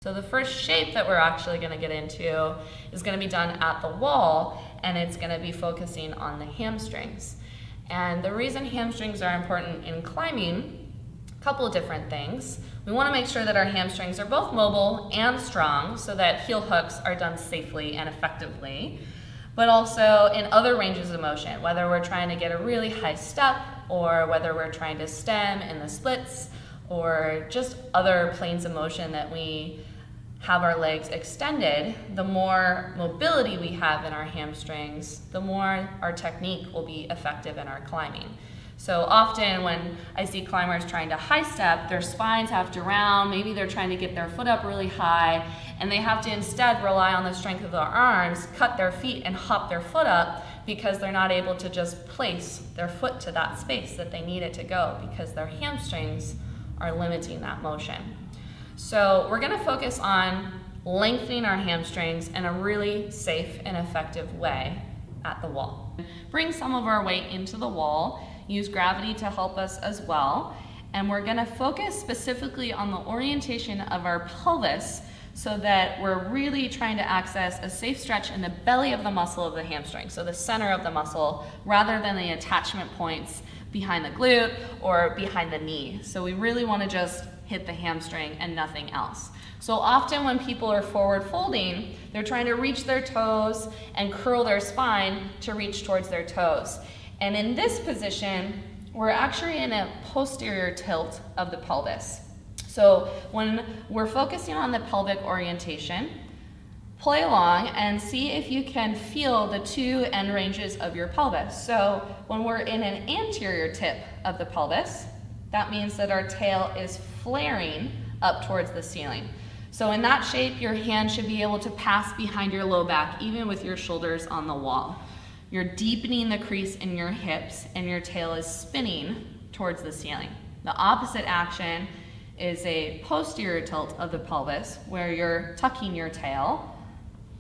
So the first shape that we're actually going to get into is going to be done at the wall, and it's going to be focusing on the hamstrings. And the reason hamstrings are important in climbing, a couple of different things. We want to make sure that our hamstrings are both mobile and strong so that heel hooks are done safely and effectively, but also in other ranges of motion, whether we're trying to get a really high step or whether we're trying to stem in the splits or just other planes of motion that we have our legs extended. The more mobility we have in our hamstrings, the more our technique will be effective in our climbing. So often when I see climbers trying to high step, their spines have to round, maybe they're trying to get their foot up really high, and they have to instead rely on the strength of their arms, cut their feet and hop their foot up because they're not able to just place their foot to that space that they need it to go because their hamstrings are limiting that motion. So we're going to focus on lengthening our hamstrings in a really safe and effective way at the wall. Bring some of our weight into the wall, use gravity to help us as well, and we're going to focus specifically on the orientation of our pelvis so that we're really trying to access a safe stretch in the belly of the muscle of the hamstring, so the center of the muscle, rather than the attachment points behind the glute or behind the knee. So we really want to just hit the hamstring and nothing else. So often when people are forward folding, they're trying to reach their toes and curl their spine to reach towards their toes. And in this position, we're actually in a posterior tilt of the pelvis. So when we're focusing on the pelvic orientation, play along and see if you can feel the two end ranges of your pelvis. So when we're in an anterior tip of the pelvis, that means that our tail is flaring up towards the ceiling. So in that shape, your hand should be able to pass behind your low back, even with your shoulders on the wall. You're deepening the crease in your hips and your tail is spinning towards the ceiling. The opposite action is a posterior tilt of the pelvis where you're tucking your tail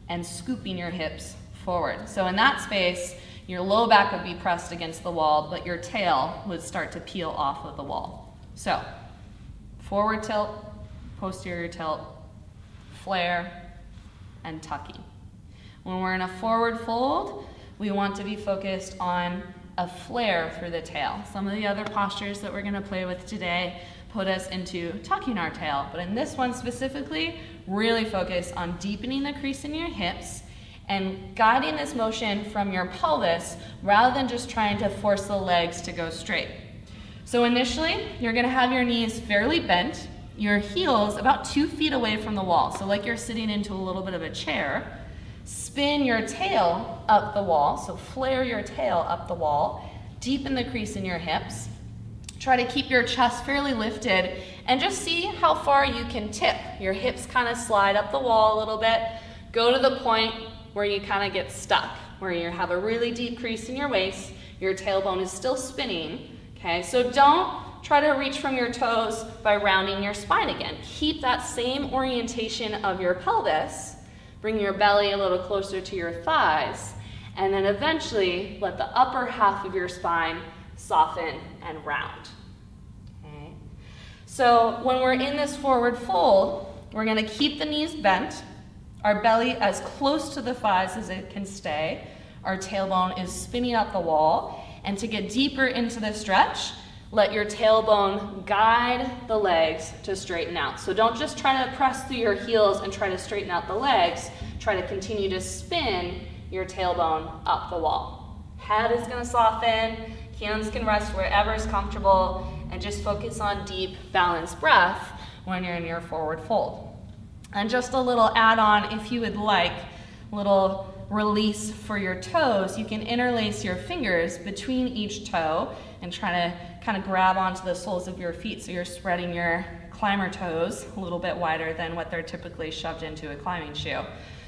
and scooping your hips forward. So in that space, your low back would be pressed against the wall, but your tail would start to peel off of the wall. So forward tilt, posterior tilt, flare, and tucking. When we're in a forward fold, we want to be focused on a flare through the tail. Some of the other postures that we're going to play with today put us into tucking our tail, but in this one specifically, really focus on deepening the crease in your hips and guiding this motion from your pelvis rather than just trying to force the legs to go straight. So initially, you're going to have your knees fairly bent, your heels about 2 feet away from the wall, so like you're sitting into a little bit of a chair. Spin your tail up the wall, so flare your tail up the wall, deepen the crease in your hips. Try to keep your chest fairly lifted and just see how far you can tip. Your hips kind of slide up the wall a little bit. Go to the point where you kind of get stuck, where you have a really deep crease in your waist, your tailbone is still spinning, okay? So don't try to reach from your toes by rounding your spine again. Keep that same orientation of your pelvis, bring your belly a little closer to your thighs, and then eventually let the upper half of your spine soften and round, okay? So when we're in this forward fold, we're gonna keep the knees bent, our belly as close to the thighs as it can stay. Our tailbone is spinning up the wall. And to get deeper into the stretch, let your tailbone guide the legs to straighten out. So don't just try to press through your heels and try to straighten out the legs. Try to continue to spin your tailbone up the wall. Head is gonna soften, hands can rest wherever is comfortable, and just focus on deep, balanced breath when you're in your forward fold. And just a little add-on, if you would like, little release for your toes, you can interlace your fingers between each toe and try to kind of grab onto the soles of your feet so you're spreading your climber toes a little bit wider than what they're typically shoved into a climbing shoe.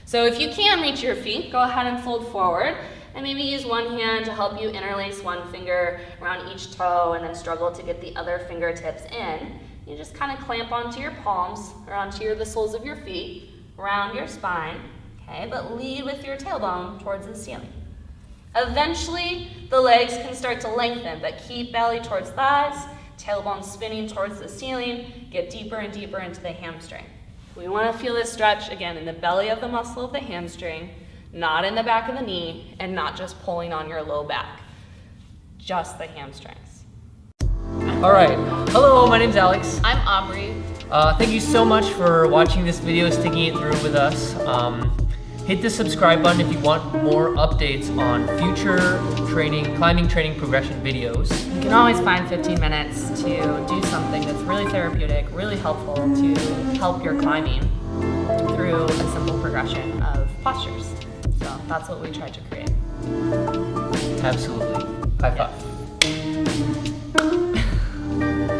So if you can reach your feet, go ahead and fold forward and maybe use one hand to help you interlace one finger around each toe and then struggle to get the other fingertips in. You just kind of clamp onto your palms or onto the soles of your feet, around your spine, okay, but lead with your tailbone towards the ceiling. Eventually, the legs can start to lengthen, but keep belly towards thighs, tailbone spinning towards the ceiling, get deeper and deeper into the hamstring. We want to feel this stretch, again, in the belly of the muscle of the hamstring, not in the back of the knee, and not just pulling on your low back, just the hamstrings. All right, hello, my name's Alex. I'm Aubrey. Thank you so much for watching this video, sticking it through with us. Hit the subscribe button if you want more updates on future climbing training progression videos. You can always find 15 minutes to do something that's really therapeutic, really helpful to help your climbing through a simple progression of postures. So that's what we tried to create. Absolutely. High five.